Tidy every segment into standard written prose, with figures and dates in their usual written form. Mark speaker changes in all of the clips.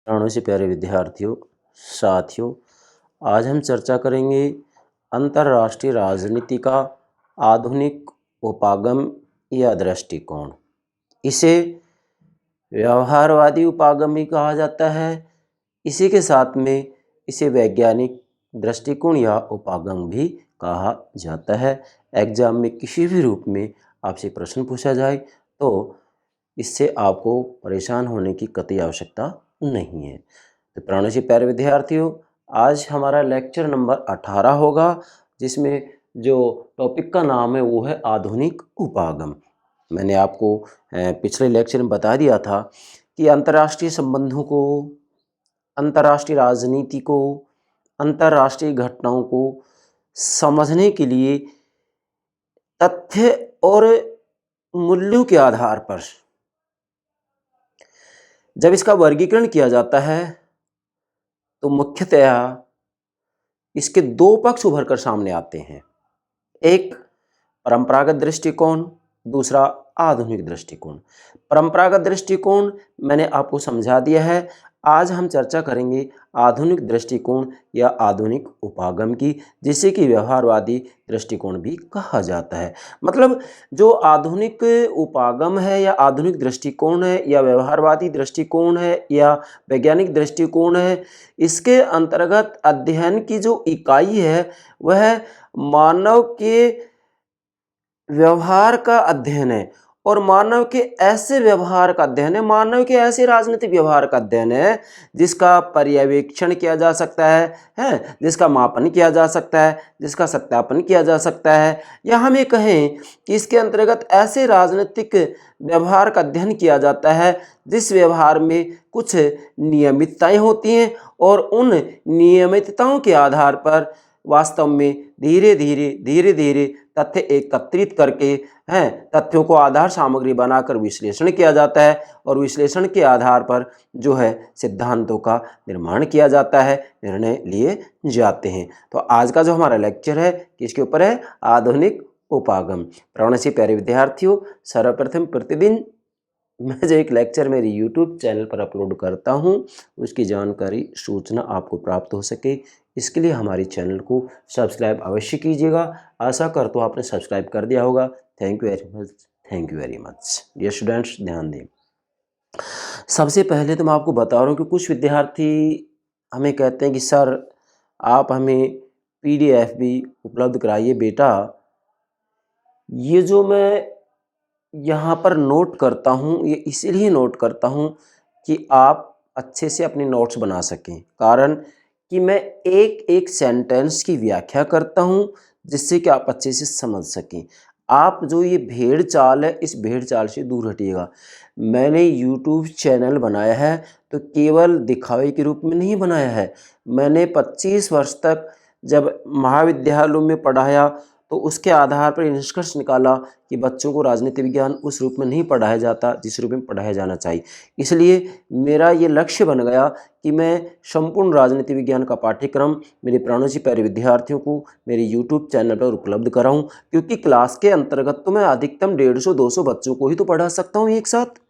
Speaker 1: प्राणों से प्यारे विद्यार्थियों, साथियों, आज हम चर्चा करेंगे अंतर्राष्ट्रीय राजनीति का आधुनिक उपागम या दृष्टिकोण। इसे व्यवहारवादी उपागम भी कहा जाता है। इसी के साथ में इसे वैज्ञानिक दृष्टिकोण या उपागम भी कहा जाता है। एग्जाम में किसी भी रूप में आपसे प्रश्न पूछा जाए तो इससे आपको परेशान होने की कतई आवश्यकता नहीं है। तो प्राणों से प्यारे विद्यार्थियों, आज हमारा लेक्चर नंबर 18 होगा, जिसमें जो टॉपिक का नाम है वो है आधुनिक उपागम। मैंने आपको पिछले लेक्चर में बता दिया था कि अंतर्राष्ट्रीय संबंधों को, अंतर्राष्ट्रीय राजनीति को, अंतर्राष्ट्रीय घटनाओं को समझने के लिए तथ्य और मूल्यों के आधार पर जब इसका वर्गीकरण किया जाता है तो मुख्यतया इसके दो पक्ष उभर कर सामने आते हैं। एक परंपरागत दृष्टिकोण, दूसरा आधुनिक दृष्टिकोण। परंपरागत दृष्टिकोण मैंने आपको समझा दिया है। आज हम चर्चा करेंगे आधुनिक दृष्टिकोण या आधुनिक उपागम की, जिसे कि व्यवहारवादी दृष्टिकोण भी कहा जाता है। मतलब जो आधुनिक उपागम है या आधुनिक दृष्टिकोण है या व्यवहारवादी दृष्टिकोण है या वैज्ञानिक दृष्टिकोण है, इसके अंतर्गत अध्ययन की जो इकाई है वह मानव के व्यवहार का अध्ययन है और मानव के ऐसे व्यवहार का अध्ययन है, मानव के ऐसे राजनीतिक व्यवहार का अध्ययन है जिसका पर्यवेक्षण किया जा सकता है, जिसका मापन किया जा सकता है, जिसका सत्यापन किया जा सकता है, या हम ये कहें कि इसके अंतर्गत ऐसे राजनीतिक व्यवहार का अध्ययन किया जाता है जिस व्यवहार में कुछ नियमितताएं होती हैं और उन नियमितताओं के आधार पर वास्तव में धीरे धीरे तथ्य एकत्रित करके तथ्यों को आधार सामग्री बनाकर विश्लेषण किया जाता है और विश्लेषण के आधार पर जो है सिद्धांतों का निर्माण किया जाता है, निर्णय लिए जाते हैं। तो आज का जो हमारा लेक्चर है किसके ऊपर है? आधुनिक उपागम। प्राणों से प्यारे विद्यार्थियों, सर्वप्रथम प्रतिदिन मैं जो एक लेक्चर मेरे यूट्यूब चैनल पर अपलोड करता हूं, उसकी जानकारी सूचना आपको प्राप्त हो सके, इसके लिए हमारे चैनल को सब्सक्राइब अवश्य कीजिएगा। आशा करता हूँ आपने सब्सक्राइब कर दिया होगा। Thank you very much, thank you very much. Dear students, ध्यान दें। सबसे पहले तो मैं आपको बता रहा हूँ कि कुछ विद्यार्थी हमें कहते हैं कि सर आप हमें PDF भी उपलब्ध कराइए। बेटा, ये जो मैं यहाँ पर नोट करता हूँ ये इसीलिए नोट करता हूँ कि आप अच्छे से अपने नोट्स बना सकें, कारण कि मैं एक एक सेंटेंस की व्याख्या करता हूँ जिससे कि आप अच्छे से समझ सकें। आप जो ये भेड़ चाल है, इस भेड़ चाल से दूर हटिएगा। मैंने YouTube चैनल बनाया है तो केवल दिखावे के रूप में नहीं बनाया है। मैंने 25 वर्ष तक जब महाविद्यालयों में पढ़ाया तो उसके आधार पर निष्कर्ष निकाला कि बच्चों को राजनीति विज्ञान उस रूप में नहीं पढ़ाया जाता जिस रूप में पढ़ाया जाना चाहिए। इसलिए मेरा ये लक्ष्य बन गया कि मैं संपूर्ण राजनीति विज्ञान का पाठ्यक्रम मेरे प्राणों से प्यारे विद्यार्थियों को मेरे YouTube चैनल पर उपलब्ध कराऊं, क्योंकि क्लास के अंतर्गत तो मैं अधिकतम 150-200 बच्चों को ही तो पढ़ा सकता हूँ एक साथ,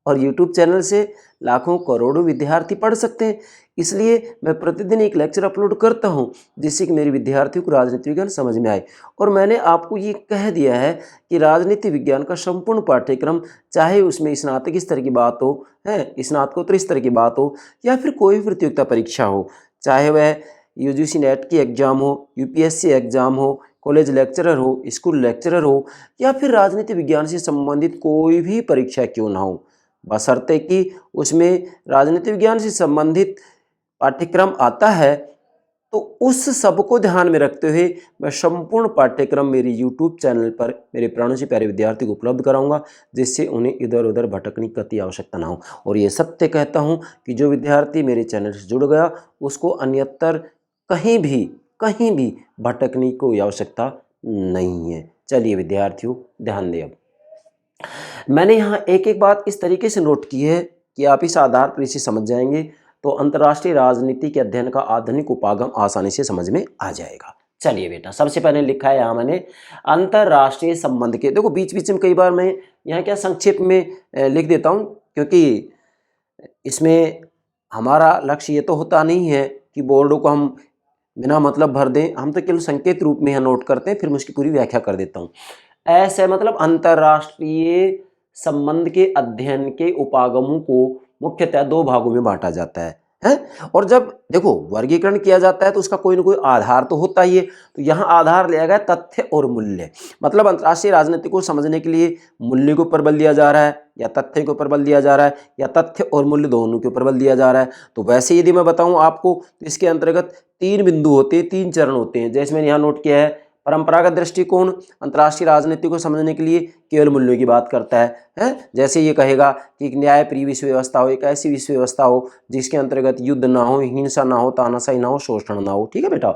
Speaker 1: और YouTube चैनल से लाखों करोड़ों विद्यार्थी पढ़ सकते हैं। इसलिए मैं प्रतिदिन एक लेक्चर अपलोड करता हूं जिससे कि मेरे विद्यार्थियों को राजनीति विज्ञान समझ में आए। और मैंने आपको ये कह दिया है कि राजनीति विज्ञान का संपूर्ण पाठ्यक्रम, चाहे उसमें स्नातक स्तर की बात हो, स्नातकोत्तर स्तर की बात हो, या फिर कोई भी प्रतियोगिता परीक्षा हो, चाहे वह UGC नेट की एग्जाम हो, UPSC एग्जाम हो, कॉलेज लेक्चरर हो, स्कूल लेक्चरर हो, या फिर राजनीति विज्ञान से संबंधित कोई भी परीक्षा क्यों ना हो, बशर्ते कि उसमें राजनीति विज्ञान से संबंधित पाठ्यक्रम आता है, तो उस सब को ध्यान में रखते हुए मैं संपूर्ण पाठ्यक्रम मेरे YouTube चैनल पर मेरे प्राणों से प्यारे विद्यार्थी को उपलब्ध कराऊंगा, जिससे उन्हें इधर उधर भटकने की कतई आवश्यकता ना हो। और ये सत्य कहता हूं कि जो विद्यार्थी मेरे चैनल से जुड़ गया उसको अन्यत्र कहीं भी भटकने की कोई आवश्यकता नहीं है। चलिए विद्यार्थियों, ध्यान दें। अब मैंने यहाँ एक एक बात इस तरीके से नोट की है कि आप इस आधार पर इसे समझ जाएंगे तो अंतर्राष्ट्रीय राजनीति के अध्ययन का आधुनिक उपागम आसानी से समझ में आ जाएगा। चलिए बेटा, सबसे पहले लिखा है यहाँ मैंने अंतर्राष्ट्रीय संबंध के। देखो बीच बीच में कई बार मैं यहाँ क्या संक्षेप में लिख देता हूँ, क्योंकि इसमें हमारा लक्ष्य ये तो होता नहीं है कि बोर्डों को हम बिना मतलब भर दें, हम तो केवल संकेत रूप में यहाँ नोट करते हैं, फिर मैं उसकी पूरी व्याख्या कर देता हूँ। ऐसे मतलब अंतर्राष्ट्रीय संबंध के अध्ययन के उपागमों को मुख्यतः दो भागों में बांटा जाता है। और जब देखो वर्गीकरण किया जाता है तो उसका कोई ना कोई आधार तो होता ही है। तो यहाँ आधार लिया गया तथ्य और मूल्य, मतलब अंतर्राष्ट्रीय राजनीति को समझने के लिए मूल्य के ऊपर बल दिया जा रहा है या तथ्य के ऊपर बल दिया जा रहा है या तथ्य और मूल्य दोनों के ऊपर बल दिया जा रहा है। तो वैसे यदि मैं बताऊं आपको तो इसके अंतर्गत 3 बिंदु होते हैं, 3 चरण होते हैं। जैसे मैंने यहाँ नोट किया है, परंपरागत दृष्टिकोण अंतर्राष्ट्रीय राजनीति को समझने के लिए केवल मूल्यों की बात करता है। जैसे ये कहेगा कि एक न्यायप्रिय विश्व व्यवस्था हो, एक ऐसी विश्व व्यवस्था हो जिसके अंतर्गत युद्ध ना हो, हिंसा ना हो, तानाशाही ना हो, शोषण ना हो। ठीक है बेटा।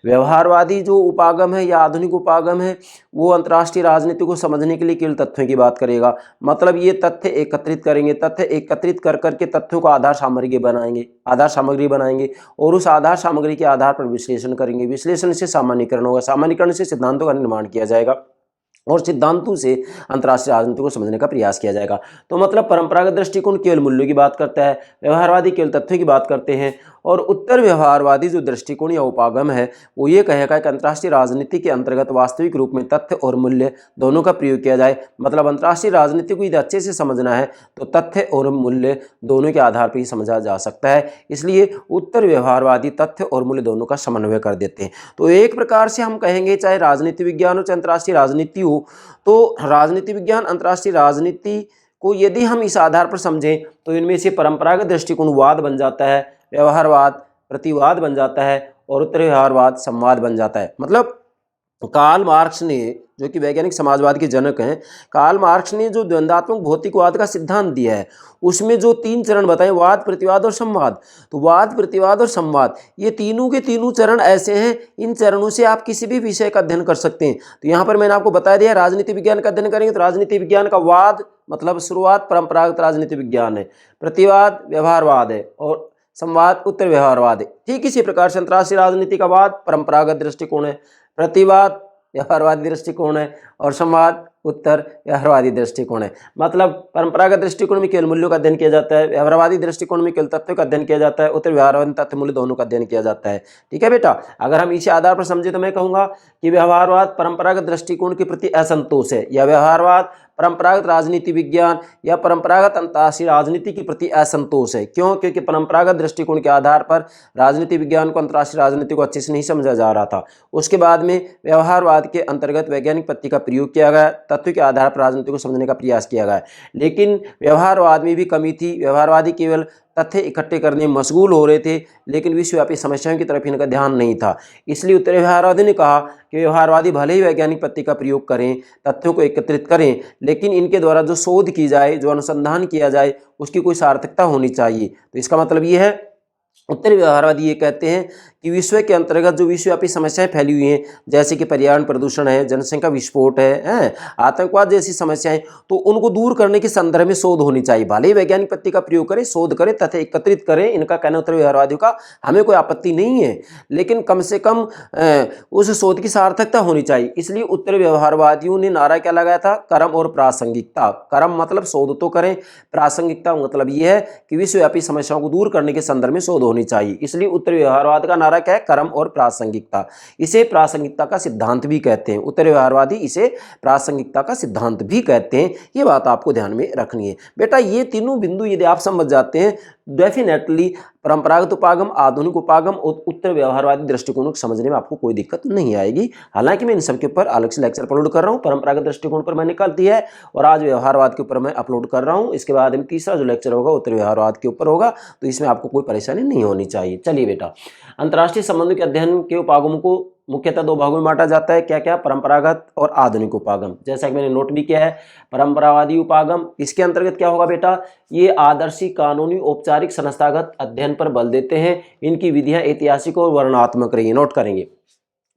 Speaker 1: व्यवहारवादी जो उपागम है या आधुनिक उपागम है वो अंतर्राष्ट्रीय राजनीति को समझने के लिए केवल तथ्यों की बात करेगा। मतलब ये तथ्य एकत्रित करेंगे, तथ्य एकत्रित कर करके तथ्यों को आधार सामग्री बनाएंगे और उस आधार सामग्री के आधार पर विश्लेषण करेंगे। विश्लेषण से सामान्यीकरण होगा, सामान्यीकरण से सिद्धांतों का निर्माण किया जाएगा और सिद्धांतों से अंतर्राष्ट्रीय राजनीति को समझने का प्रयास किया जाएगा। तो मतलब परंपरागत दृष्टिकोण केवल मूल्यों की बात करता है, व्यवहारवादी केवल तथ्यों की बात करते हैं, और उत्तर व्यवहारवादी जो दृष्टिकोण या उपागम है वो ये कहेगा कि अंतर्राष्ट्रीय राजनीति के अंतर्गत वास्तविक रूप में तथ्य और मूल्य दोनों का प्रयोग किया जाए। मतलब अंतर्राष्ट्रीय राजनीति को यदि अच्छे से समझना है तो तथ्य और मूल्य दोनों के आधार पर ही समझा जा सकता है। इसलिए उत्तर व्यवहारवादी तथ्य और मूल्य दोनों का समन्वय कर देते हैं। तो एक प्रकार से हम कहेंगे चाहे राजनीति विज्ञान हो चाहे अंतर्राष्ट्रीय राजनीति हो, तो राजनीति विज्ञान अंतर्राष्ट्रीय राजनीति को यदि हम इस आधार पर समझें तो इनमें से परंपरागत दृष्टिकोण वाद बन जाता है, व्यवहारवाद प्रतिवाद बन जाता है और उत्तर व्यवहारवाद संवाद बन जाता है। मतलब कार्ल मार्क्स ने, जो कि वैज्ञानिक समाजवाद के जनक हैं, कार्ल मार्क्स ने जो द्वंद्वात्मक भौतिकवाद का सिद्धांत दिया है उसमें जो 3 चरण बताए, वाद प्रतिवाद और संवाद, तो वाद प्रतिवाद और संवाद ये तीनों के तीनों चरण ऐसे हैं, इन चरणों से आप किसी भी विषय का अध्ययन कर सकते हैं। तो यहाँ पर मैंने आपको बता दिया राजनीति विज्ञान का अध्ययन करेंगे तो राजनीति विज्ञान का वाद मतलब शुरुआत परंपरागत राजनीति विज्ञान है, प्रतिवाद व्यवहारवाद है और संवाद उत्तर व्यवहारवाद है। ठीक इसी प्रकार से अंतर्राष्ट्रीय राजनीति का वाद परंपरागत दृष्टिकोण है, प्रतिवाद व्यवहारवादी दृष्टिकोण है और संवाद उत्तर व्यवहारवादी दृष्टिकोण है। मतलब परंपरागत दृष्टिकोण में केवल मूल्यों का अध्ययन किया जाता है, व्यवहारवादी दृष्टिकोण में केवल तथ्यों का अध्ययन किया जाता है, उत्तर व्यवहारवादी तथ्य मूल्य दोनों का अध्ययन किया जाता है। ठीक है बेटा। अगर हम इसी आधार पर समझे तो मैं कहूँगा कि व्यवहारवाद परंपरागत दृष्टिकोण के प्रति असंतोष है या व्यवहारवाद परंपरागत राजनीति विज्ञान या परंपरागत अंतर्राष्ट्रीय राजनीति के प्रति असंतोष है। क्यों? क्योंकि परंपरागत दृष्टिकोण के आधार पर राजनीति विज्ञान को अंतर्राष्ट्रीय राजनीति को अच्छे से नहीं समझा जा रहा था। उसके बाद में व्यवहारवाद के अंतर्गत वैज्ञानिक पद्धति का प्रयोग किया गया, तथ्यों के आधार पर राजनीति को समझने का प्रयास किया गया। लेकिन व्यवहारवाद में भी कमी थी, व्यवहारवादी केवल तथ्य इकट्ठे करने में मशगूल हो रहे थे लेकिन विश्वव्यापी समस्याओं की तरफ इनका ध्यान नहीं था। इसलिए उत्तर व्यवहारवादी ने कहा कि व्यवहारवादी भले ही वैज्ञानिक पद्धति का प्रयोग करें, तथ्यों को एकत्रित करें, लेकिन इनके द्वारा जो शोध की जाए, जो अनुसंधान किया जाए उसकी कोई सार्थकता होनी चाहिए। तो इसका मतलब ये है उत्तर व्यवहारवादी ये कहते हैं कि विश्व के अंतर्गत जो विश्वव्यापी समस्याएं फैली हुई हैं जैसे कि पर्यावरण प्रदूषण है, जनसंख्या विस्फोट है, आतंकवाद जैसी समस्याएं, तो उनको दूर करने के संदर्भ में शोध होनी चाहिए। भले ही वैज्ञानिक पद्धति का प्रयोग करें, शोध करें, तथ्य एकत्रित करें, इनका कहना उत्तर व्यवहारवादियों का, हमें कोई आपत्ति नहीं है, लेकिन कम से कम उस शोध की सार्थकता होनी चाहिए। इसलिए उत्तर व्यवहारवादियों ने नारा क्या लगाया था? कर्म और प्रासंगिकता। कर्म मतलब शोध तो करें, प्रासंगिकता मतलब यह है कि विश्वव्यापी समस्याओं को दूर करने के संदर्भ में शोध होनी चाहिए। इसलिए उत्तर व्यवहारवाद का नारा क्या है? कर्म और प्रासंगिकता। इसे प्रासंगिकता का सिद्धांत भी कहते हैं। उत्तर व्यवहारवादी इसे प्रासंगिकता का सिद्धांत भी कहते हैं। ये बात आपको ध्यान में रखनी है बेटा। ये तीनों बिंदु यदि आप समझ जाते हैं डेफिनेटली परंपरागत उपागम, आधुनिक उपागम और उत्तर व्यवहारवादी दृष्टिकोण को समझने में आपको कोई दिक्कत नहीं आएगी। हालांकि मैं इन सब के ऊपर अलग से लेक्चर अपलोड कर रहा हूँ। परंपरागत दृष्टिकोण पर मैंने कल दिया है और आज व्यवहारवाद के ऊपर मैं अपलोड कर रहा हूँ। इसके बाद में तीसरा जो लेक्चर होगा उत्तर व्यवहारवाद के ऊपर होगा, तो इसमें आपको कोई परेशानी नहीं होनी चाहिए। चलिए बेटा, अंतर्राष्ट्रीय संबंधों के अध्ययन के उपागमों को मुख्यतः 2 भागों में बांटा जाता है। क्या क्या? परंपरागत और आधुनिक उपागम। जैसा कि मैंने नोट भी किया है, परंपरावादी उपागम इसके अंतर्गत क्या होगा बेटा? ये आदर्शी, कानूनी, औपचारिक, संस्थागत अध्ययन पर बल देते हैं। इनकी विधियां ऐतिहासिक और वर्णनात्मक रही, नोट करेंगे।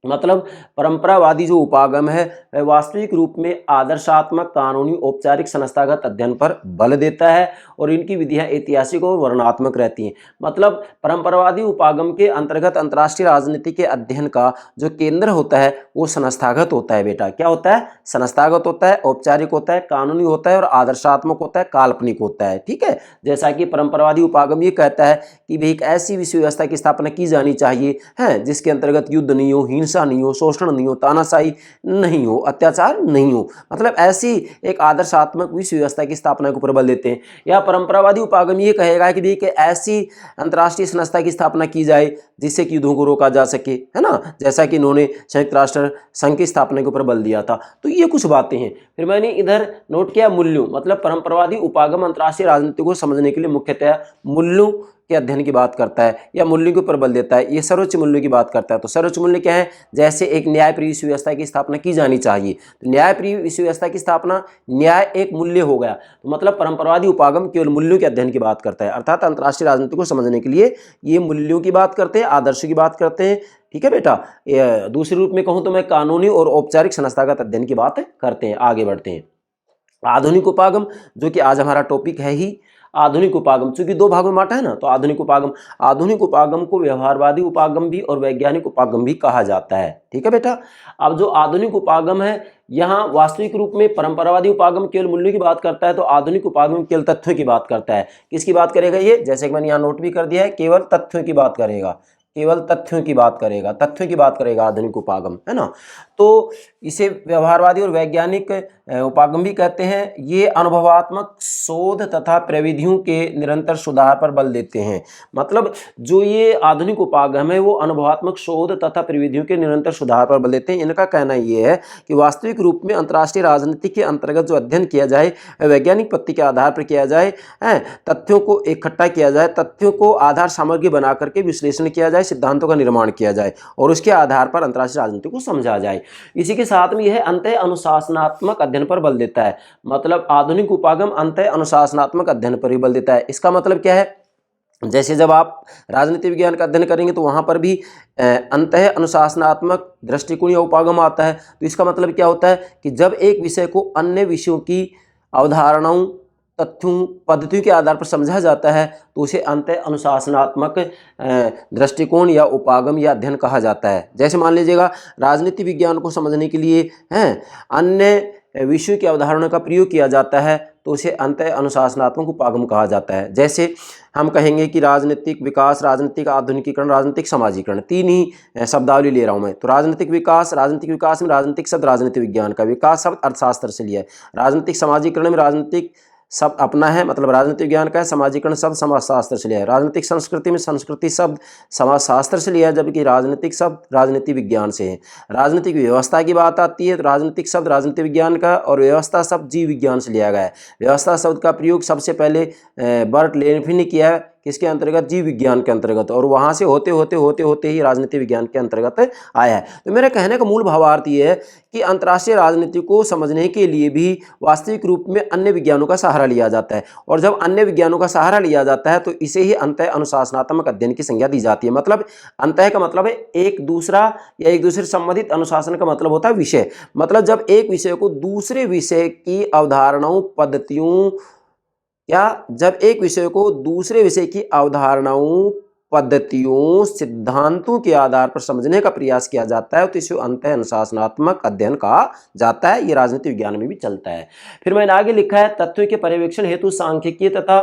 Speaker 1: मतलब परंपरावादी जो उपागम है वह वास्तविक रूप में आदर्शात्मक, कानूनी, औपचारिक, संस्थागत अध्ययन पर बल देता है और इनकी विधियां ऐतिहासिक और वर्णनात्मक रहती हैं। मतलब परंपरावादी उपागम के अंतर्गत अंतर्राष्ट्रीय राजनीति के अध्ययन का जो केंद्र होता है वो संस्थागत होता है बेटा। क्या होता है? संस्थागत होता है, औपचारिक होता है, कानूनी होता है और आदर्शात्मक होता है, काल्पनिक होता है। ठीक है, जैसा कि परंपरावादी उपागम ये कहता है कि भाई एक ऐसी विश्व व्यवस्था की स्थापना की जानी चाहिए है जिसके अंतर्गत युद्ध नहीं हो, हिंसा नहीं हो, शोषण नहीं हो, तानाशाही नहीं हो, अत्याचार नहीं हो। मतलब ऐसी एक आदर्शात्मक विश्व व्यवस्था की स्थापना को प्रबल देते हैं। या परंपरावादी उपागम ये कहेगा कि भाई ऐसी अंतर्राष्ट्रीय संस्था की स्थापना की जाए जिससे कि युद्धों को रोका जा सके, है ना, जैसा कि इन्होंने संयुक्त राष्ट्र संघ की स्थापना के ऊपर बल दिया था। तो ये कुछ बातें हैं। फिर मैंने इधर नोट किया मूल्यों, मतलब परंपरावादी उपागम अंतर्राष्ट्रीय राजनीति को समझने के लिए मुख्यतः मूल्यों के अध्ययन की बात करता है या मूल्यों के ऊपर बल देता है। ये सर्वोच्च मूल्यों की बात करता है। तो सर्वोच्च मूल्य क्या है? जैसे एक न्यायप्रिय विश्व व्यवस्था की स्थापना की जानी चाहिए, तो न्यायप्रिय विश्व व्यवस्था की स्थापना, न्याय एक मूल्य हो गया। तो मतलब परंपरावादी उपागम केवल मूल्यों के अध्ययन की बात करता है, अर्थात अंतर्राष्ट्रीय राजनीति को समझने के लिए ये मूल्यों की बात करते हैं, आदर्शों की बात करते हैं। ठीक है बेटा। दूसरे रूप में कहूं तो मैं कानूनी और औपचारिक संस्थागत अध्ययन की बात करते हैं। आगे बढ़ते हैं। आधुनिक उपागम, जो कि आज हमारा टॉपिक है ही, आधुनिक उपागम चूंकि दो भागों में बांटा है ना, तो आधुनिक उपागम को व्यवहारवादी उपागम भी और वैज्ञानिक उपागम भी कहा जाता है। ठीक है बेटा। अब जो आधुनिक उपागम है, यहाँ वास्तविक रूप में परंपरावादी उपागम केवल मूल्यों की बात करता है, तो आधुनिक उपागम केवल तथ्यों की बात करता है। किसकी बात करेगा ये? जैसे कि मैंने यहाँ नोट भी कर दिया है, केवल तथ्यों की बात करेगा, केवल तथ्यों की बात करेगा आधुनिक उपागम, है ना। तो इसे व्यवहारवादी और वैज्ञानिक उपागम भी कहते हैं। ये अनुभवात्मक शोध तथा प्रविधियों के निरंतर सुधार पर बल देते हैं। मतलब जो ये आधुनिक उपागम है वो अनुभवात्मक शोध तथा प्रविधियों के निरंतर सुधार पर बल देते हैं। इनका कहना ये है कि वास्तविक रूप में अंतर्राष्ट्रीय राजनीति के अंतर्गत जो अध्ययन किया जाए वैज्ञानिक पद्धति के आधार पर किया जाए, तथ्यों को इकट्ठा किया जाए, तथ्यों को आधार सामग्री बना करके विश्लेषण किया जाए, सिद्धांतों का निर्माण किया जाए और उसके आधार पर अंतर्राष्ट्रीय राजनीति को समझा जाए। इसी के साथ में यह अंतः अनुशासनात्मक अध्ययन पर बल देता है। मतलब आधुनिक उपागम अंतः अनुशासनात्मक अध्ययन पर ही बल देता है। इसका मतलब क्या है? जैसे जब आप राजनीति विज्ञान का अध्ययन करेंगे तो वहां पर भी अंतः अनुशासनात्मक दृष्टिकोण या उपागम आता है। तो इसका मतलब क्या होता है कि जब एक विषय को अन्य विषयों की अवधारणाओं, तथ्यों, पद्धतियों के आधार पर समझा जाता है तो उसे अंतः अनुशासनात्मक दृष्टिकोण या उपागम या अध्ययन कहा जाता है। जैसे मान लीजिएगा राजनीति विज्ञान को समझने के लिए अन्य विषयों की अवधारणा का प्रयोग किया जाता है तो उसे अंतः अनुशासनात्मक उपागम कहा जाता है। जैसे हम कहेंगे कि राजनीतिक विकास, राजनीतिक आधुनिकीकरण, राजनीतिक समाजीकरण, तीन ही शब्दावली ले रहा हूं मैं। तो राजनीतिक विकास में राजनीतिक शब्द राजनीति विज्ञान का, विकास शब्द अर्थशास्त्र से लिया है। राजनीतिक समाजीकरण में राजनीतिक शब्द अपना है, मतलब राजनीतिक विज्ञान का है। समाजीकरण शब्द समाजशास्त्र से लिया है। राजनीतिक संस्कृति में संस्कृति शब्द समाजशास्त्र से लिया है, जबकि राजनीतिक शब्द राजनीति विज्ञान से है। राजनीतिक व्यवस्था की बात आती है तो राजनीतिक शब्द राजनीति विज्ञान का और व्यवस्था शब्द जीव विज्ञान से लिया गया है। व्यवस्था शब्द का प्रयोग सबसे पहले बर्ट लेनफी ने किया है, किसके अंतर्गत? जीव विज्ञान के अंतर्गत, और वहां से होते होते ही राजनीति विज्ञान के अंतर्गत आया है। तो मेरे कहने का मूल भावार्थ ये है कि अंतर्राष्ट्रीय राजनीति को समझने के लिए भी वास्तविक रूप में अन्य विज्ञानों का सहारा लिया जाता है, और जब अन्य विज्ञानों का सहारा लिया जाता है तो इसे ही अंतः अनुशासनात्मक अध्ययन की संज्ञा दी जाती है। मतलब अंतः का मतलब है एक दूसरा या एक दूसरे से संबंधित, अनुशासन का मतलब होता है विषय। मतलब जब एक विषय को दूसरे विषय की अवधारणाओं, पद्धतियों, या जब एक विषय को दूसरे विषय की अवधारणाओं, पद्धतियों, सिद्धांतों के आधार पर समझने का प्रयास किया जाता है तो इसे अंतः अनुशासनात्मक अध्ययन कहा जाता है। ये राजनीति विज्ञान में भी चलता है। फिर मैंने आगे लिखा है तथ्यों के पर्यवेक्षण हेतु सांख्यिकीय तथा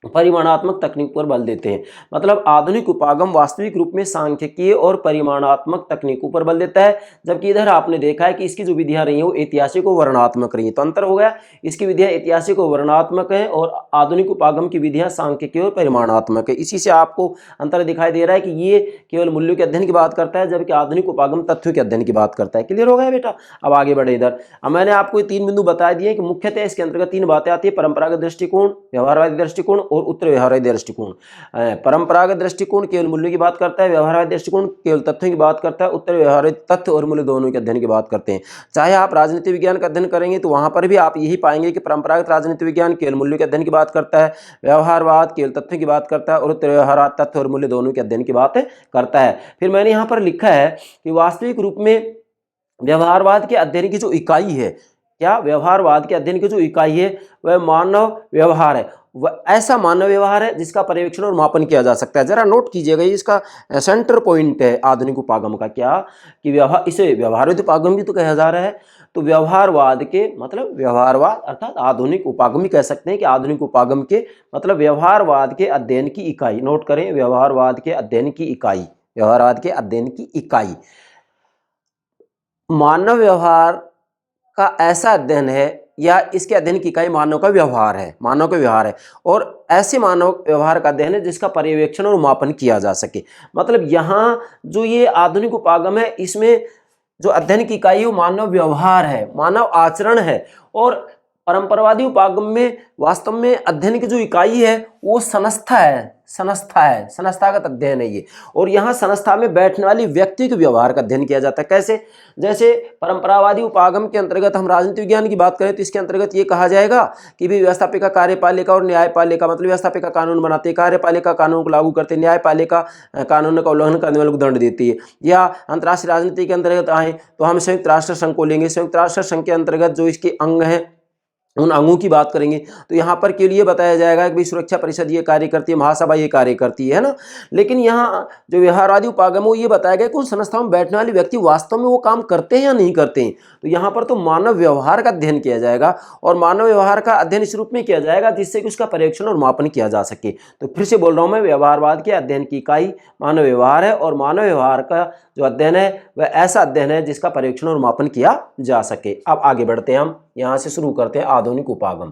Speaker 1: परिमाणात्मक तकनीक पर बल देते हैं। मतलब आधुनिक उपागम वास्तविक रूप में सांख्यिकीय और परिमाणात्मक तकनीकों पर बल देता है, जबकि इधर आपने देखा है कि इसकी जो विधियां रही हैं वो ऐतिहासिक और वर्णनात्मक रही हैं। तो अंतर हो गया, इसकी विधियां ऐतिहासिक और वर्णनात्मक है और आधुनिक उपागम की विधियां सांख्यिकीय और परिमाणात्मक है। इसी से आपको अंतर दिखाई दे रहा है कि ये केवल मूल्यों के अध्ययन की बात करता है, जबकि आधुनिक उपागम तथ्यों के अध्ययन की बात करता है। क्लियर हो गया बेटा? अब आगे बढ़े इधर। अब मैंने आपको 3 बिंदु बता दिए कि मुख्यतः इसके अंतर्गत 3 बातें आती है: परंपरागत दृष्टिकोण, व्यवहारवादी दृष्टिकोण और उत्तर व्यवहारवादी दृष्टिकोण। परंपरागत दृष्टिकोण केवल मूल्यों की बात करता है, व्यवहारवादी दृष्टिकोण केवल तथ्यों की बात करता है, उत्तर व्यवहारवादी तथ्य और मूल्य दोनों के अध्ययन की बात करते हैं। चाहे आप राजनीति विज्ञान का अध्ययन करेंगे तो वहां पर भी आप यही पाएंगे कि परंपरागत राजनीति विज्ञान केवल मूल्यों के अध्ययन की बात करता है, व्यवहारवाद केवल तथ्यों की बात करता है और उत्तर व्यवहारवाद तथ्य और मूल्य दोनों के अध्ययन की बात करता है। फिर मैंने यहाँ पर लिखा है कि वास्तविक रूप में व्यवहारवाद के अध्ययन की जो इकाई है, क्या व्यवहारवाद के अध्ययन की जो इकाई है वह मानव व्यवहार है। वह ऐसा मानव व्यवहार है जिसका पर्यवेक्षण और मापन किया जा सकता है। जरा नोट कीजिएगा, ये इसका सेंटर पॉइंट है आधुनिक उपागम का, क्या कि इसे व्यवहारवादी उपागम भी तो कहा जा रहा है। तो व्यवहारवाद के मतलब व्यवहारवाद अर्थात आधुनिक उपागम भी कह सकते हैं कि आधुनिक उपागम के मतलब व्यवहारवाद के अध्ययन की इकाई। नोट करें, व्यवहारवाद के अध्ययन की इकाई, व्यवहारवाद के अध्ययन की इकाई मानव व्यवहार का ऐसा अध्ययन है या इसके अध्ययन की इकाई मानव का व्यवहार है, मानव का व्यवहार है और ऐसे मानव व्यवहार का अध्ययन है जिसका पर्यवेक्षण और मापन किया जा सके। मतलब यहाँ जो ये आधुनिक उपागम है इसमें जो अध्ययन की इकाई है वो मानव व्यवहार है, मानव आचरण है। और परंपरावादी उपागम में वास्तव में अध्ययन की जो इकाई है वो संस्था है, संस्थागत अध्ययन है ये। और यहाँ संस्था में बैठने वाली व्यक्ति के व्यवहार का अध्ययन किया जाता है। कैसे? जैसे परंपरावादी उपागम के अंतर्गत हम राजनीति विज्ञान की बात करें तो इसके अंतर्गत ये कहा जाएगा कि भी व्यवस्थापिका, कार्यपालिका और न्यायपालिका, मतलब व्यवस्थापिका कानून बनाते, कार्यपालिका कानून को लागू करते, न्यायपालिका कानून का उल्लंघन करने वालों को दंड देती है। या अंतर्राष्ट्रीय राजनीति के अंतर्गत आए तो हम संयुक्त राष्ट्र संघ को लेंगे, संयुक्त राष्ट्र संघ के अंतर्गत जो इसके अंग हैं उन अंगों की बात करेंगे तो यहाँ पर के लिए बताया जाएगा कि भाई सुरक्षा परिषद ये कार्य करती है, महासभा ये कार्य करती है ना। लेकिन यहाँ जो व्यवहारवादी उपागम वो ये बताया गया कि उन संस्थाओं में बैठने वाले व्यक्ति वास्तव में वो काम करते हैं या नहीं करते हैं। तो यहाँ पर तो मानव व्यवहार का अध्ययन किया जाएगा और मानव व्यवहार का अध्ययन इस रूप में किया जाएगा जिससे कि उसका पर्यवेक्षण और मापन किया जा सके। तो फिर से बोल रहा हूँ मैं, व्यवहारवाद के अध्ययन की इकाई मानव व्यवहार है और मानव व्यवहार का जो अध्ययन है वह ऐसा अध्ययन है जिसका पर्यवेक्षण और मापन किया जा सके। अब आगे बढ़ते हैं, हम यहाँ से शुरू करते हैं आधुनिक उपागम।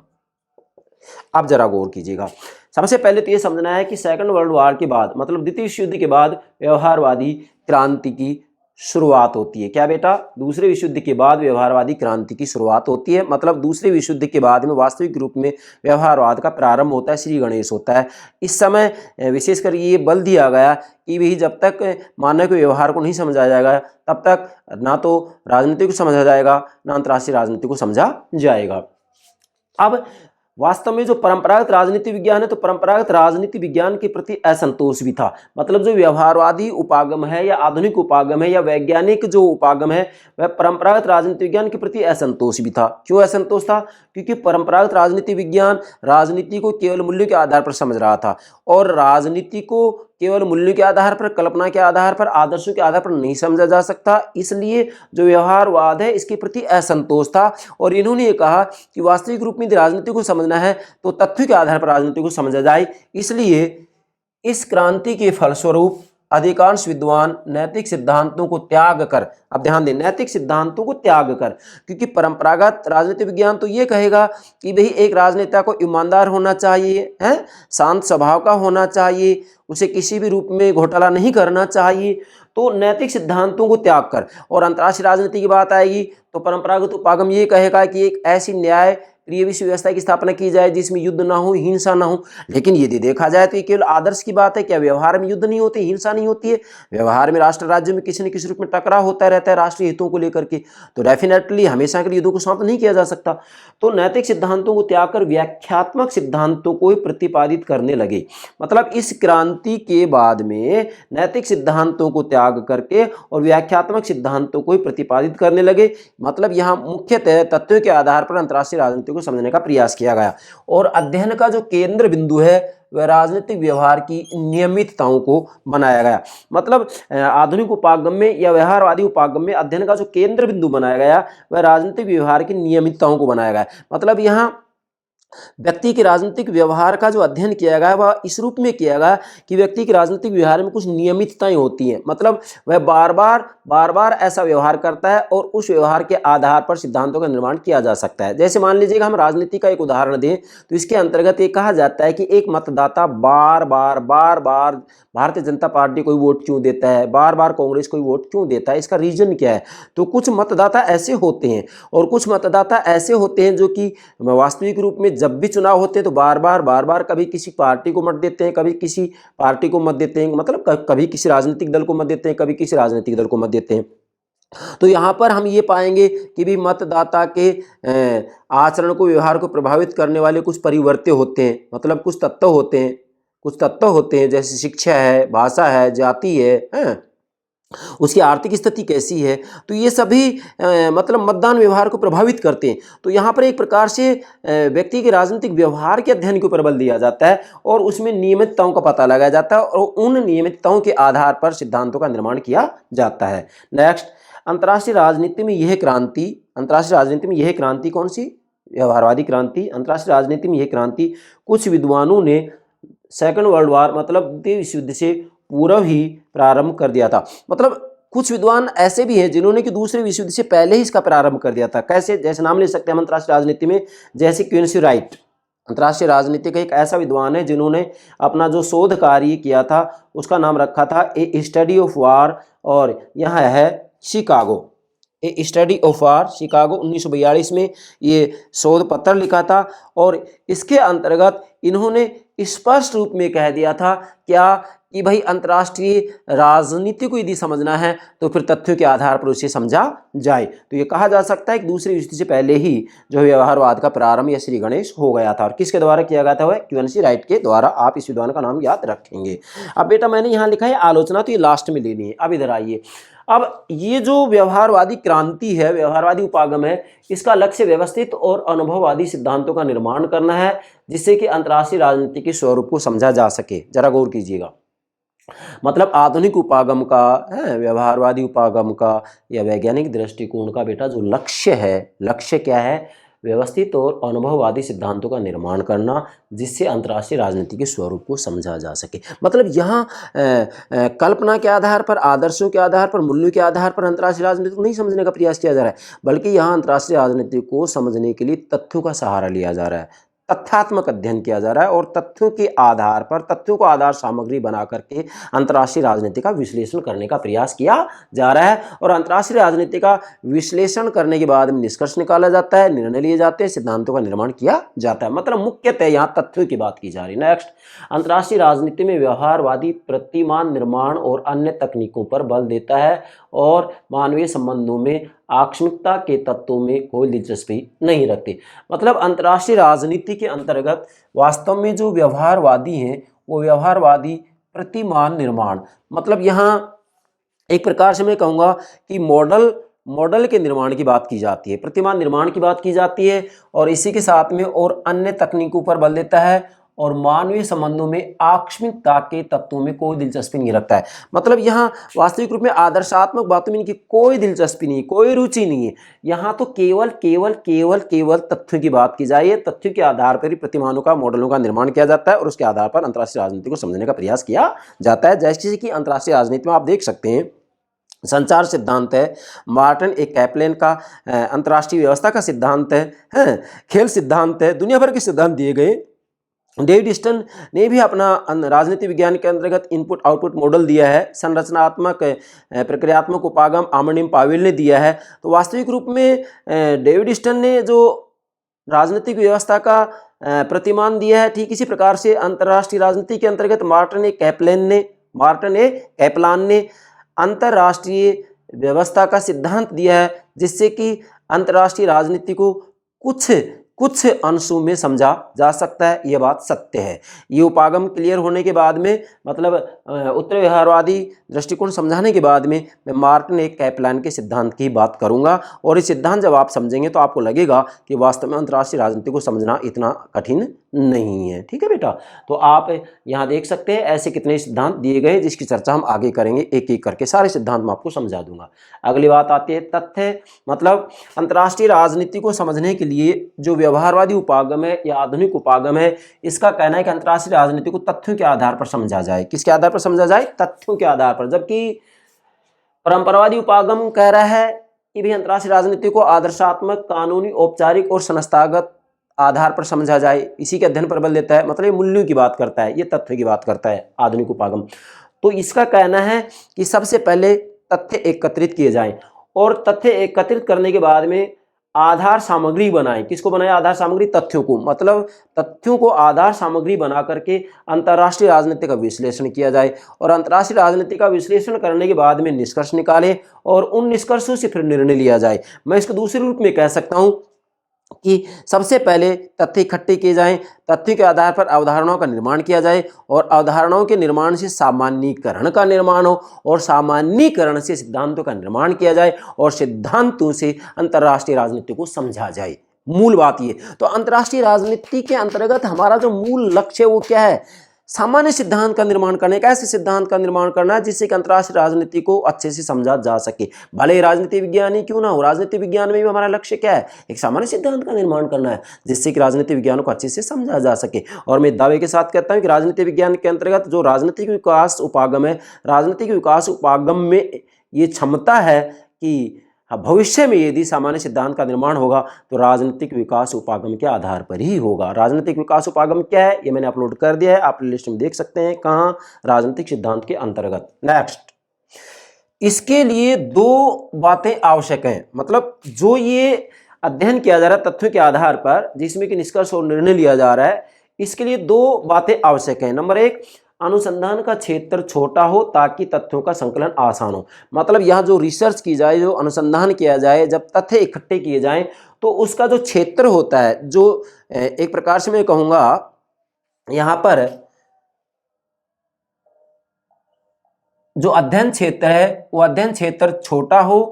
Speaker 1: अब जरा गौर कीजिएगा, सबसे पहले तो ये समझना है कि सेकंड वर्ल्ड वॉर के बाद मतलब द्वितीय विश्व युद्ध के बाद व्यवहारवादी क्रांति की शुरुआत होती है। क्या बेटा? दूसरे विश्व युद्ध के बाद व्यवहारवादी क्रांति की शुरुआत होती है। मतलब दूसरे विश्व युद्ध के बाद में वास्तविक रूप में व्यवहारवाद का प्रारंभ होता है, श्री गणेश होता है। इस समय विशेषकर ये बल दिया गया कि भी जब तक मानव के व्यवहार को नहीं समझा जाएगा तब तक ना तो राजनीति को समझा जाएगा ना अंतर्राष्ट्रीय राजनीति को समझा जाएगा। अब वास्तव में जो परंपरागत राजनीति विज्ञान है तो परंपरागत राजनीति विज्ञान के प्रति असंतोष भी था। मतलब जो व्यवहारवादी उपागम है या आधुनिक उपागम है या वैज्ञानिक जो उपागम है वह परंपरागत राजनीति विज्ञान के प्रति असंतोष भी था। क्यों असंतोष था? क्योंकि परंपरागत राजनीति विज्ञान राजनीति को केवल मूल्यों के आधार पर समझ रहा था और राजनीति को केवल मूल्यों के आधार पर, कल्पना के आधार पर, आदर्शों के आधार पर नहीं समझा जा सकता। इसलिए जो व्यवहारवाद है इसके प्रति असंतोष था और इन्होंने ये कहा कि वास्तविक रूप में राजनीति को समझना है तो तथ्यों के आधार पर राजनीति को समझा जाए। इसलिए इस क्रांति के फलस्वरूप अधिकांश विद्वान नैतिक सिद्धांतों को त्याग कर, अब ध्यान दें, नैतिक सिद्धांतों को त्याग कर, क्योंकि परंपरागत राजनीति विज्ञान तो ये कहेगा कि भाई एक राजनेता को ईमानदार होना चाहिए, है शांत स्वभाव का होना चाहिए, उसे किसी भी रूप में घोटाला नहीं करना चाहिए। तो नैतिक सिद्धांतों को त्याग कर और अंतर्राष्ट्रीय राजनीति की बात आएगी तो परंपरागत उपागम ये कहेगा कि एक ऐसी न्याय प्रिय विश्व व्यवस्था की स्थापना की जाए जिसमें युद्ध ना हो, हिंसा ना हो। लेकिन यदि देखा जाए तो ये केवल आदर्श की बात है। क्या व्यवहार में युद्ध नहीं होते, हिंसा नहीं होती है? व्यवहार में राष्ट्र राज्य में किसी न किसी रूप में टकराव होता रहता है राष्ट्रीय हितों को लेकर के। तो डेफिनेटली हमेशा के लिए युद्धों को समाप्त नहीं किया जा सकता। तो नैतिक सिद्धांतों को त्याग कर व्याख्यात्मक सिद्धांतों को प्रतिपादित करने लगे। मतलब इस क्रांति के बाद में नैतिक सिद्धांतों को त्याग करके और व्याख्यात्मक सिद्धांतों को प्रतिपादित करने लगे। मतलब यहाँ मुख्यतः तथ्यों के आधार पर अंतर्राष्ट्रीय राजनीति को समझने का प्रयास किया गया और अध्ययन का जो केंद्र बिंदु है वह राजनीतिक व्यवहार की नियमितताओं को बनाया गया। मतलब आधुनिक उपागम में या व्यवहारवादी उपागम में अध्ययन का जो केंद्र बिंदु बनाया गया वह राजनीतिक व्यवहार की नियमितताओं को बनाया गया। मतलब यहाँ व्यक्ति के राजनीतिक व्यवहार का जो अध्ययन किया गया वह इस रूप में किया गया कि व्यक्ति के राजनीतिक व्यवहार में कुछ नियमितताएं होती हैं। मतलब वह बार बार ऐसा व्यवहार करता है और उस व्यवहार के आधार पर सिद्धांतों का निर्माण किया जा सकता है। जैसे मान लीजिएगा हम राजनीति का एक उदाहरण दें तो इसके अंतर्गत ये कहा जाता है कि एक मतदाता बार बार भारतीय जनता पार्टी को वोट क्यों देता है, बार बार कांग्रेस को वोट क्यों देता है, इसका रीजन क्या है? तो कुछ मतदाता ऐसे होते हैं और कुछ मतदाता ऐसे होते हैं जो कि वास्तविक रूप में जब भी चुनाव होते हैं तो बार बार कभी किसी पार्टी को मत देते हैं, कभी किसी पार्टी को मत देते हैं, मतलब कभी किसी राजनीतिक दल को मत देते हैं, कभी किसी राजनीतिक दल को मत देते हैं। तो यहाँ पर हम ये पाएंगे कि भी मतदाता के आचरण को, व्यवहार को प्रभावित करने वाले कुछ परिवर्त्य होते हैं, मतलब कुछ तत्व होते हैं जैसे शिक्षा है, भाषा है, जाति है, उसकी आर्थिक स्थिति कैसी है, तो ये सभी मतलब मतदान व्यवहार को प्रभावित करते हैं। तो यहाँ पर एक प्रकार से व्यक्ति के राजनीतिक व्यवहार के अध्ययन के ऊपर बल दिया जाता है और उसमें नियमितताओं का पता लगाया जाता है और उन नियमितताओं के आधार पर सिद्धांतों का निर्माण किया जाता है। नेक्स्ट, अंतर्राष्ट्रीय राजनीति में यह क्रांति कौन सी? व्यवहारवादी क्रांति। अंतर्राष्ट्रीय राजनीति में यह क्रांति कुछ विद्वानों ने सेकंड वर्ल्ड वॉर मतलब द्वितीय विश्व युद्ध से पूर्व ही प्रारंभ कर दिया था। मतलब कुछ विद्वान ऐसे भी हैं जिन्होंने कि दूसरे विश्व युद्ध से पहले ही इसका प्रारंभ कर दिया था। कैसे? जैसे नाम ले सकते हैं हम अंतर्राष्ट्रीय राजनीति में, जैसे क्विंसी राइट अंतर्राष्ट्रीय राजनीति का एक ऐसा विद्वान है जिन्होंने अपना जो शोध कार्य किया था उसका नाम रखा था ए स्टडी ऑफ वार, और यहाँ है Chicago, A study of war Chicago. 1942 में ये शोध पत्र लिखा था और इसके अंतर्गत इन्होंने स्पष्ट रूप में कह दिया था क्या कि भाई अंतर्राष्ट्रीय राजनीति को यदि समझना है तो फिर तथ्यों के आधार पर उसे समझा जाए। तो ये कहा जा सकता है कि दूसरी विश्व युद्ध से पहले ही जो व्यवहारवाद का प्रारंभ या श्री गणेश हो गया था। और किसके द्वारा किया गया था? वह क्विंसी राइट के द्वारा। आप इस विद्वान का नाम याद रखेंगे। अब बेटा मैंने यहाँ लिखा है आलोचना, तो ये लास्ट में लेनी है। अब इधर आइए, अब ये जो व्यवहारवादी क्रांति है, व्यवहारवादी उपागम है, इसका लक्ष्य व्यवस्थित और अनुभववादी सिद्धांतों का निर्माण करना है जिससे कि अंतर्राष्ट्रीय राजनीति के स्वरूप को समझा जा सके। जरा गौर कीजिएगा, मतलब आधुनिक उपागम का, व्यवहारवादी उपागम का या वैज्ञानिक दृष्टिकोण का बेटा जो लक्ष्य है, लक्ष्य क्या है? व्यवस्थित और अनुभववादी सिद्धांतों का निर्माण करना जिससे अंतर्राष्ट्रीय राजनीति के स्वरूप को समझा जा सके। मतलब यहाँ कल्पना के आधार पर, आदर्शों के आधार पर, मूल्यों के आधार पर अंतर्राष्ट्रीय राजनीति को नहीं समझने का प्रयास किया जा रहा है, बल्कि यहाँ अंतर्राष्ट्रीय राजनीति को समझने के लिए तथ्यों का सहारा लिया जा रहा है, तथ्यात्मक अध्ययन किया जा रहा है और तथ्यों के आधार पर, तथ्यों को आधार सामग्री बना करके अंतर्राष्ट्रीय राजनीति का विश्लेषण करने का प्रयास किया जा रहा है। और अंतर्राष्ट्रीय राजनीति का विश्लेषण करने के बाद में निष्कर्ष निकाला जाता है, निर्णय लिए जाते हैं, सिद्धांतों का निर्माण किया जाता है। मतलब मुख्यतः यहाँ तथ्यों की बात की जा रही है। नेक्स्ट, अंतर्राष्ट्रीय राजनीति में व्यवहारवादी प्रतिमान निर्माण और अन्य तकनीकों पर बल देता है और मानवीय संबंधों में आकस्मिकता के तत्वों में कोई दिलचस्पी नहीं रखती। मतलब अंतर्राष्ट्रीय राजनीति के अंतर्गत वास्तव में जो व्यवहारवादी हैं वो व्यवहारवादी प्रतिमान निर्माण, मतलब यहाँ एक प्रकार से मैं कहूँगा कि मॉडल के निर्माण की बात की जाती है, प्रतिमान निर्माण की बात की जाती है और इसी के साथ में और अन्य तकनीकों पर बल देता है और मानवीय संबंधों में आकस्मिकता के तत्वों में कोई दिलचस्पी नहीं रखता है। मतलब यहाँ वास्तविक रूप में आदर्शात्मक बातों में इनकी कोई दिलचस्पी नहीं, कोई रुचि नहीं है। यहाँ तो केवल तथ्यों की बात की जाए, तथ्यों के आधार पर ही प्रतिमानों का, मॉडलों का निर्माण किया जाता है और उसके आधार पर अंतर्राष्ट्रीय राजनीति को समझने का प्रयास किया जाता है। जैसे कि अंतर्राष्ट्रीय राजनीति में आप देख सकते हैं संचार सिद्धांत है, मार्टिन ए कैप्लान का अंतर्राष्ट्रीय व्यवस्था का सिद्धांत है, खेल सिद्धांत है, दुनिया भर के सिद्धांत दिए गए। डेविड स्टन ने भी अपना राजनीति विज्ञान के अंतर्गत इनपुट आउटपुट मॉडल दिया है। संरचनात्मक प्रक्रियात्मक उपागम आमनिम पावेल ने दिया है। तो वास्तविक रूप में डेविड स्टन ने जो राजनीतिक व्यवस्था का प्रतिमान दिया है, ठीक इसी प्रकार से अंतर्राष्ट्रीय राजनीति के अंतर्गत मार्टिन ए कैप्लान ने अंतर्राष्ट्रीय व्यवस्था का सिद्धांत दिया है जिससे कि अंतर्राष्ट्रीय राजनीति को कुछ अंशों में समझा जा सकता है। यह बात सत्य है। ये उपागम क्लियर होने के बाद में, मतलब उत्तर व्यवहारवादी दृष्टिकोण समझाने के बाद में मैं मार्टिन ए कैप्लान के सिद्धांत की बात करूंगा और ये सिद्धांत जब आप समझेंगे तो आपको लगेगा कि वास्तव में अंतर्राष्ट्रीय राजनीति को समझना इतना कठिन नहीं है। ठीक है बेटा, तो आप यहाँ देख सकते हैं ऐसे कितने सिद्धांत दिए गए जिसकी चर्चा हम आगे करेंगे, एक एक करके सारे सिद्धांत मैं आपको समझा दूंगा। अगली बात आती है तथ्य। मतलब अंतर्राष्ट्रीय राजनीति को समझने के लिए जो व्यवहारवादी उपागम है या आधुनिक उपागम है, इसका कहना है कि अंतर्राष्ट्रीय राजनीति को तथ्यों के आधार पर समझा जाए। किसके आधार पर समझा जाए? तथ्यों के आधार पर। जबकि परंपरावादी उपागम कह रहा है कि भी अंतर्राष्ट्रीय राजनीति को आदर्शात्मक, कानूनी, औपचारिक और संस्थागत आधार पर समझा जाए, इसी के अध्ययन पर बल देता है। मतलब ये मूल्यों की बात करता है, ये तथ्य की बात करता है आधुनिक उपागम। तो इसका कहना है कि सबसे पहले तथ्य एकत्रित किए जाएं और तथ्य एकत्रित करने के बाद में आधार सामग्री बनाएं। किसको बनाएं? आधार सामग्री, तथ्यों को, मतलब तथ्यों को आधार सामग्री बना करके अंतर्राष्ट्रीय राजनीति का विश्लेषण किया जाए और अंतर्राष्ट्रीय राजनीति का विश्लेषण करने के बाद में निष्कर्ष निकाले और उन निष्कर्षों से फिर निर्णय लिया जाए। मैं इसको दूसरे रूप में कह सकता हूं कि सबसे पहले तथ्य इकट्ठे किए जाएं, तथ्य के आधार पर अवधारणाओं का निर्माण किया जाए और अवधारणाओं के निर्माण से सामान्यीकरण का निर्माण हो और सामान्यीकरण से सिद्धांतों का निर्माण किया जाए और सिद्धांतों से अंतर्राष्ट्रीय राजनीति को समझा जाए। मूल बात ये। तो अंतर्राष्ट्रीय राजनीति के अंतर्गत हमारा जो मूल लक्ष्य है वो क्या है? सामान्य सिद्धांत का निर्माण करने का, ऐसे सिद्धांत का निर्माण करना है जिससे कि अंतर्राष्ट्रीय राजनीति को अच्छे से समझा जा सके। भले ही राजनीति विज्ञान ही क्यों ना हो, राजनीति विज्ञान में भी हमारा लक्ष्य क्या है? एक सामान्य सिद्धांत का निर्माण करना है जिससे कि राजनीति विज्ञान को अच्छे से समझा जा सके। और मैं दावे के साथ कहता हूं कि राजनीति विज्ञान के अंतर्गत जो राजनीतिक विकास उपागम है, राजनीतिक विकास उपागम में ये क्षमता है कि भविष्य में यदि सामान्य सिद्धांत का निर्माण होगा तो राजनीतिक विकास उपागम के आधार पर ही होगा। राजनीतिक विकास उपागम क्या है ये मैंने अपलोड कर दिया है, आप लिस्ट में देख सकते हैं कहाँ, राजनीतिक सिद्धांत के अंतर्गत। नेक्स्ट, इसके लिए दो बातें आवश्यक हैं, मतलब जो ये अध्ययन किया जा रहा है तथ्यों के आधार पर जिसमें कि निष्कर्ष और निर्णय लिया जा रहा है, इसके लिए दो बातें आवश्यक हैं। नंबर एक, अनुसंधान का क्षेत्र छोटा हो ताकि तथ्यों का संकलन आसान हो। मतलब यहाँ जो रिसर्च की जाए, जो अनुसंधान किया जाए, जब तथ्य इकट्ठे किए जाएं तो उसका जो क्षेत्र होता है, जो एक प्रकार से मैं कहूँगा यहाँ पर जो अध्ययन क्षेत्र है वो अध्ययन क्षेत्र छोटा हो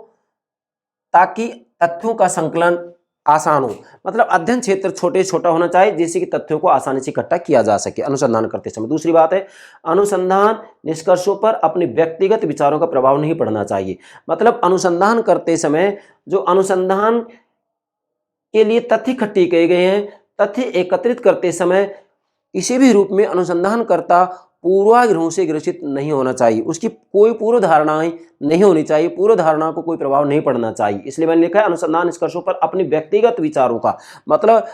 Speaker 1: ताकि तथ्यों का संकलन आसान हो। मतलब अध्ययन क्षेत्र छोटा होना चाहिए जिससे कि तथ्यों को आसानी से इकट्ठा किया जा सके अनुसंधान करते समय। दूसरी बात है, अनुसंधान निष्कर्षों पर अपने व्यक्तिगत विचारों का प्रभाव नहीं पड़ना चाहिए। मतलब अनुसंधान करते समय जो अनुसंधान के लिए तथ्य इकट्ठे किए गए हैं, तथ्य एकत्रित करते समय किसी भी रूप में अनुसंधानकर्ता पूर्वाग्रहों से ग्रसित नहीं होना चाहिए, उसकी कोई पूर्व धारणाएं नहीं होनी चाहिए, पूर्व धारणा को कोई प्रभाव नहीं पड़ना चाहिए। इसलिए मैंने लिखा है अनुसंधान निष्कर्षों पर अपने व्यक्तिगत विचारों का, मतलब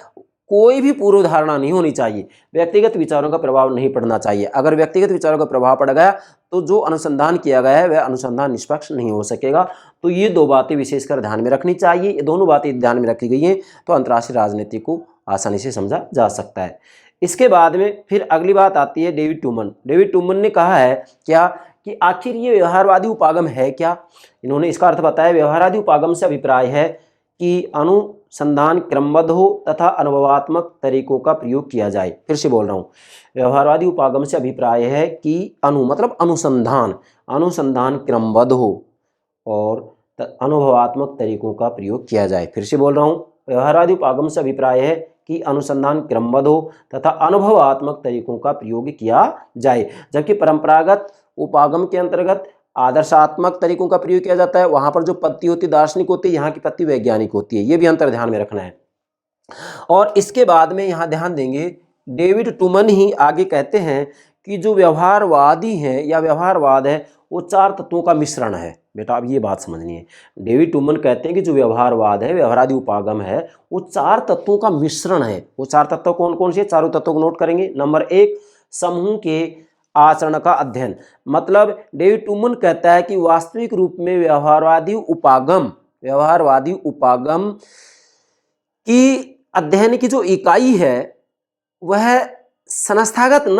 Speaker 1: कोई भी पूर्व धारणा नहीं होनी चाहिए, व्यक्तिगत विचारों का प्रभाव नहीं पड़ना चाहिए। अगर व्यक्तिगत विचारों का प्रभाव पड़ गया तो जो अनुसंधान किया गया है वह अनुसंधान निष्पक्ष नहीं हो सकेगा। तो ये दो बातें विशेषकर ध्यान में रखनी चाहिए। ये दोनों बातें ध्यान में रखी गई हैं तो अंतर्राष्ट्रीय राजनीति को आसानी से समझा जा सकता है। इसके बाद में फिर अगली बात आती है डेविड टूमन। डेविड टूमन ने कहा है क्या कि आखिर ये व्यवहारवादी उपागम है क्या? इन्होंने इसका अर्थ बताया, व्यवहारवादी उपागम से अभिप्राय है कि अनुसंधान क्रमबद्ध हो तथा अनुभवात्मक तरीकों का प्रयोग किया जाए। फिर से बोल रहा हूँ, व्यवहारवादी उपागम से अभिप्राय है कि मतलब अनुसंधान क्रमबद्ध हो और अनुभवात्मक तरीकों का प्रयोग किया जाए। फिर से बोल रहा हूँ, व्यवहारवादी उपागम से अभिप्राय है कि अनुसंधान क्रमबद्ध हो तथा अनुभवात्मक तरीकों का प्रयोग किया जाए। जबकि परंपरागत उपागम के अंतर्गत आदर्शात्मक तरीकों का प्रयोग किया जाता है। वहां पर जो पत्ती होती दार्शनिक होती है, यहाँ की पत्ती वैज्ञानिक होती है। ये भी अंतर ध्यान में रखना है। और इसके बाद में यहाँ ध्यान देंगे, डेविड टूमन ही आगे कहते हैं कि जो व्यवहारवादी है या व्यवहारवाद है वो चार तत्वों का मिश्रण है। बेटा अब ये बात समझनी है, डेविड टूमन कहते हैं कि जो व्यवहारवाद है, व्यवहारादि उपागम है, वो चार तत्वों का मिश्रण है। वो चार तत्व कौन कौन से? चारों तत्वों को नोट करेंगे। नंबर एक, समूह के आचरण का अध्ययन। मतलब डेविड टूमन कहता है कि वास्तविक रूप में व्यवहारवादी उपागम की अध्ययन की जो इकाई है वह संस्थागत न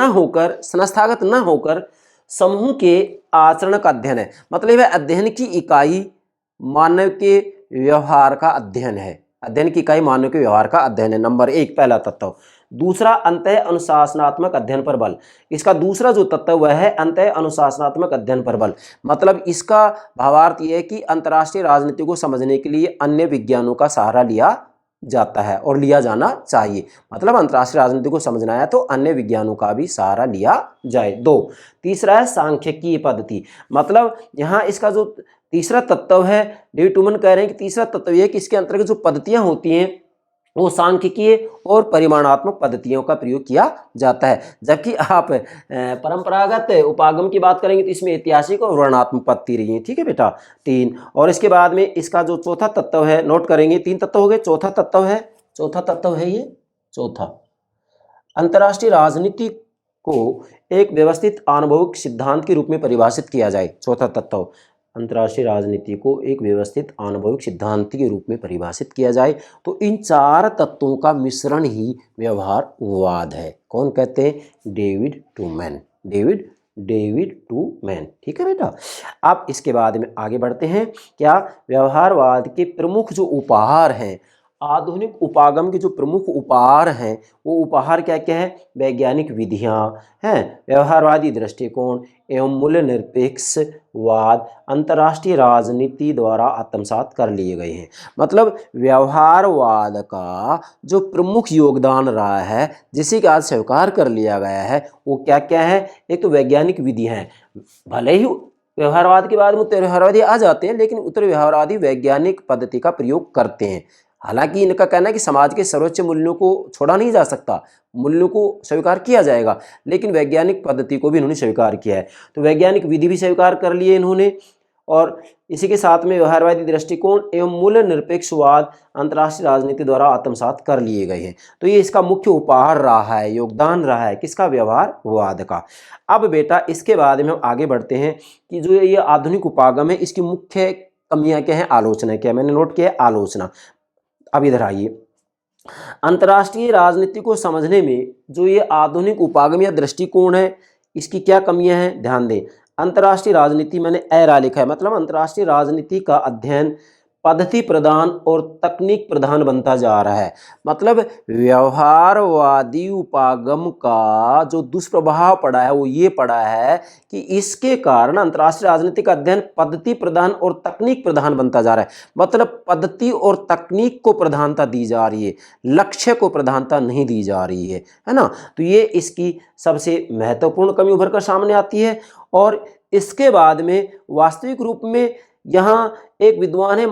Speaker 1: होकर समूह के आचरण का अध्ययन है। मतलब वह अध्ययन की इकाई मानव के व्यवहार का अध्ययन है। अध्ययन की इकाई मानव के व्यवहार का अध्ययन है, नंबर एक, पहला तत्व। दूसरा, अंतः अनुशासनात्मक अध्ययन पर बल। इसका दूसरा जो तत्व वह है अंतः अनुशासनात्मक अध्ययन पर बल। मतलब इसका भावार्थ यह है कि अंतर्राष्ट्रीय राजनीति को समझने के लिए अन्य विज्ञानों का सहारा लिया जाता है और लिया जाना चाहिए। मतलब अंतर्राष्ट्रीय राजनीति को समझना है तो अन्य विज्ञानों का भी सहारा लिया जाए। दो, तीसरा है सांख्यिकीय पद्धति। मतलब यहाँ इसका जो तीसरा तत्व है, डेविड टूमन कह रहे हैं कि तीसरा तत्व यह है कि इसके अंतर्गत जो पद्धतियां होती हैं वो सांख्यिकीय और परिमाणात्मक पद्धतियों का प्रयोग किया जाता है। जबकि आप परंपरागत उपागम की बात करेंगे तो इसमें ऐतिहासिक और वर्णनात्मक पद्धति रही है। ठीक है बेटा, तीन। और इसके बाद में इसका जो चौथा तत्व है, नोट करेंगे, तीन तत्व हो गए, चौथा तत्व है ये चौथा, अंतर्राष्ट्रीय राजनीति को एक व्यवस्थित अनुभविक सिद्धांत के रूप में परिभाषित किया जाए। चौथा तत्व अंतर्राष्ट्रीय राजनीति को एक व्यवस्थित आणविक सिद्धांत के रूप में परिभाषित किया जाए तो इन चार तत्वों का मिश्रण ही व्यवहारवाद है। कौन कहते हैं? डेविड टूमैन। डेविड टूमैन। ठीक है बेटा। अब इसके बाद में आगे बढ़ते हैं। क्या? व्यवहारवाद के प्रमुख जो उपहार हैं, आधुनिक उपागम के जो प्रमुख उपहार हैं, वो उपहार क्या क्या है? वैज्ञानिक विधियां हैं, व्यवहारवादी दृष्टिकोण एवं मूल्य निरपेक्षवाद अंतर्राष्ट्रीय राजनीति द्वारा आत्मसात कर लिए गए हैं। मतलब व्यवहारवाद का जो प्रमुख योगदान रहा है, जिसे कि आज स्वीकार कर लिया गया है, वो क्या क्या है? एक तो वैज्ञानिक विधि है। भले ही व्यवहारवाद के बाद में उत्तर व्यवहारवादी आ जाते हैं, लेकिन उत्तर व्यवहारवादी वैज्ञानिक पद्धति का प्रयोग करते हैं। हालांकि इनका कहना है कि समाज के सर्वोच्च मूल्यों को छोड़ा नहीं जा सकता, मूल्यों को स्वीकार किया जाएगा, लेकिन वैज्ञानिक पद्धति को भी इन्होंने स्वीकार किया है। तो वैज्ञानिक विधि भी स्वीकार कर लिए इन्होंने, और इसी के साथ में व्यवहारवादी दृष्टिकोण एवं मूल्य निरपेक्षवाद अंतर्राष्ट्रीय राजनीति द्वारा आत्मसात कर लिए गए हैं। तो ये इसका मुख्य उपहार रहा है, योगदान रहा है, किसका? व्यवहारवाद का। अब बेटा इसके बाद में हम आगे बढ़ते हैं कि जो ये आधुनिक उपागम है, इसकी मुख्य कमियां क्या है, आलोचना क्या है। मैंने नोट किया है आलोचना। अब इधर आइए, अंतर्राष्ट्रीय राजनीति को समझने में जो ये आधुनिक उपागम या दृष्टिकोण है, इसकी क्या कमियां हैं, ध्यान दें। अंतर्राष्ट्रीय राजनीति, मैंने ऐरा लिखा है, मतलब अंतर्राष्ट्रीय राजनीति का अध्ययन पद्धति प्रधान और तकनीक प्रधान बनता जा रहा है। मतलब व्यवहारवादी उपागम का जो दुष्प्रभाव पड़ा है वो ये पड़ा है कि इसके कारण अंतर्राष्ट्रीय राजनीति का अध्ययन पद्धति प्रधान और तकनीक प्रधान बनता जा रहा है। मतलब पद्धति और तकनीक को प्रधानता दी जा रही है, लक्ष्य को प्रधानता नहीं दी जा रही है ना। तो ये इसकी सबसे महत्वपूर्ण कमी उभर कर सामने आती है। और इसके बाद में वास्तविक रूप में यहाँ एक विद्वान है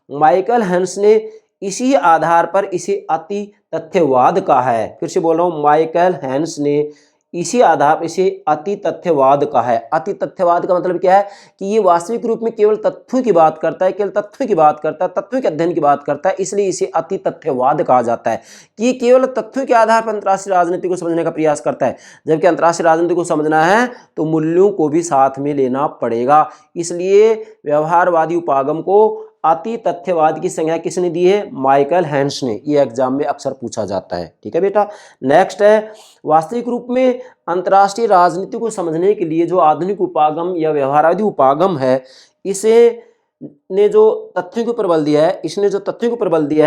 Speaker 1: माइकल हैंस ने इसी आधार पर इसे अति तथ्यवाद कहा है। फिर से बोल रहा हूँ, माइकल हैंस ने इसी आधार पर इसे अति तथ्यवाद कहा है। अति तथ्यवाद का मतलब क्या है कि ये वास्तविक रूप में केवल तथ्यों की बात करता है, केवल तथ्यों की बात करता है, तथ्यों के अध्ययन की बात करता है, इसलिए इसे अति तथ्यवाद कहा जाता है कि ये केवल तथ्यों के आधार पर अंतर्राष्ट्रीय राजनीति को समझने का प्रयास करता है। जबकि अंतर्राष्ट्रीय राजनीति को समझना है तो मूल्यों को भी साथ में लेना पड़ेगा। इसलिए व्यवहारवादी उपागम को अति तथ्यवाद की संज्ञा किसने दी है? माइकल हैंस ने। ये एग्जाम में अक्सर पूछा जाता है। ठीक है बेटा। नेक्स्ट है, वास्तविक रूप में अंतर्राष्ट्रीय राजनीति को समझने के लिए जो आधुनिक उपागम या व्यवहारवादी उपागम है, इसे ने जो तथ्यों के ऊपर बल दिया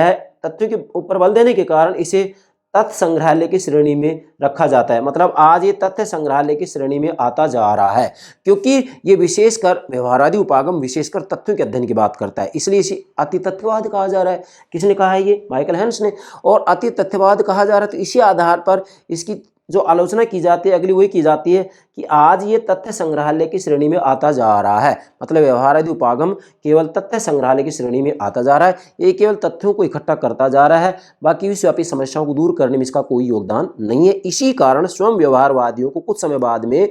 Speaker 1: है, तथ्यों के ऊपर बल देने के कारण इसे तथ्य संग्रहालय की श्रेणी में रखा जाता है। मतलब आज ये तथ्य संग्रहालय की श्रेणी में आता जा रहा है, क्योंकि ये विशेषकर व्यवहारवादी उपागम विशेषकर तथ्यों के अध्ययन की बात करता है, इसलिए इसे अति तथ्यवाद कहा जा रहा है। किसने कहा है? ये माइकल हैंस ने। और अति तथ्यवाद कहा जा रहा है तो इसी आधार पर इसकी जो आलोचना की जाती है अगली वही की जाती है कि आज ये तथ्य संग्रहालय की श्रेणी में आता जा रहा है। मतलब व्यवहारवादी उपागम केवल तथ्य संग्रहालय की श्रेणी में आता जा रहा है, ये केवल तथ्यों को इकट्ठा करता जा रहा है, बाकी विश्वव्यापी समस्याओं को दूर करने में इसका कोई योगदान नहीं है। इसी कारण स्वयं व्यवहारवादियों को कुछ समय बाद में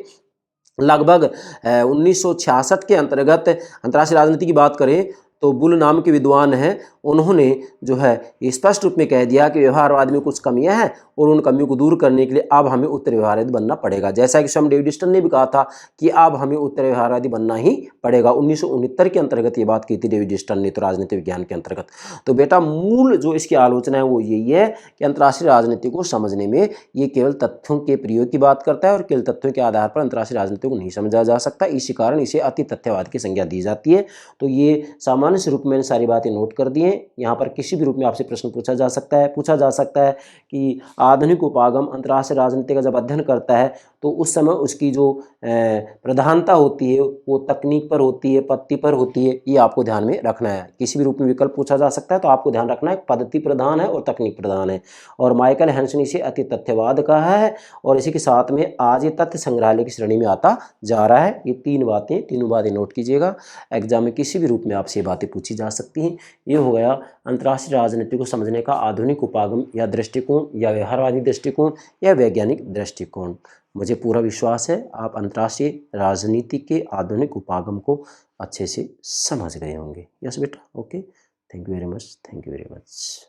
Speaker 1: लगभग 1966 के अंतर्गत अंतर्राष्ट्रीय राजनीति की बात करें तो बुल नाम के विद्वान हैं, उन्होंने जो है स्पष्ट रूप में कह दिया कि व्यवहारवाद में कुछ कमियां हैं और उन कमियों को दूर करने के लिए अब हमें उत्तर व्यवहारवादी बनना पड़ेगा। जैसा कि स्वयं डेविड स्टर्न ने भी कहा था कि अब हमें उत्तर व्यवहारवादी बनना ही पड़ेगा। 1969 के अंतर्गत ये बात की थी डेविड स्टर्न ने, तो राजनीति विज्ञान के अंतर्गत। तो बेटा मूल जो इसकी आलोचना है वो यही है कि अंतर्राष्ट्रीय राजनीति को समझने में ये केवल तथ्यों के प्रयोग की बात करता है और केवल तथ्यों के आधार पर अंतर्राष्ट्रीय राजनीति को नहीं समझा जा सकता। इसी कारण इसे अति तथ्यवाद की संज्ञा दी जाती है। तो ये सामान्य रूप में सारी बातें नोट कर दी हैं। यहाँ पर किसी भी रूप में आपसे प्रश्न पूछा जा सकता है कि आधुनिक उपागम अंतर्राष्ट्रीय राजनीति का जब अध्ययन करता है तो उस समय उसकी जो प्रधानता होती है वो तकनीक पर होती है, पद्धति पर होती है, ये आपको ध्यान में रखना है। किसी भी रूप में विकल्प पूछा जा सकता है तो आपको ध्यान रखना है पद्धति प्रधान है और तकनीक प्रधान है। और माइकल हैंस ने इसे अति तथ्यवाद कहा है और इसी के साथ में आज ये तथ्य संग्रहालय की श्रेणी में आता जा रहा है। ये तीनों बातें नोट कीजिएगा, एग्जाम में किसी भी रूप में आपसे बातें पूछी जा सकती हैं। ये हो गया अंतर्राष्ट्रीय राजनीति को समझने का आधुनिक उपागम या दृष्टिकोण या व्यवहारवादी दृष्टिकोण या वैज्ञानिक दृष्टिकोण। मुझे पूरा विश्वास है आप अंतर्राष्ट्रीय राजनीति के आधुनिक उपागम को अच्छे से समझ गए होंगे। यस बेटा, okay, thank you very much.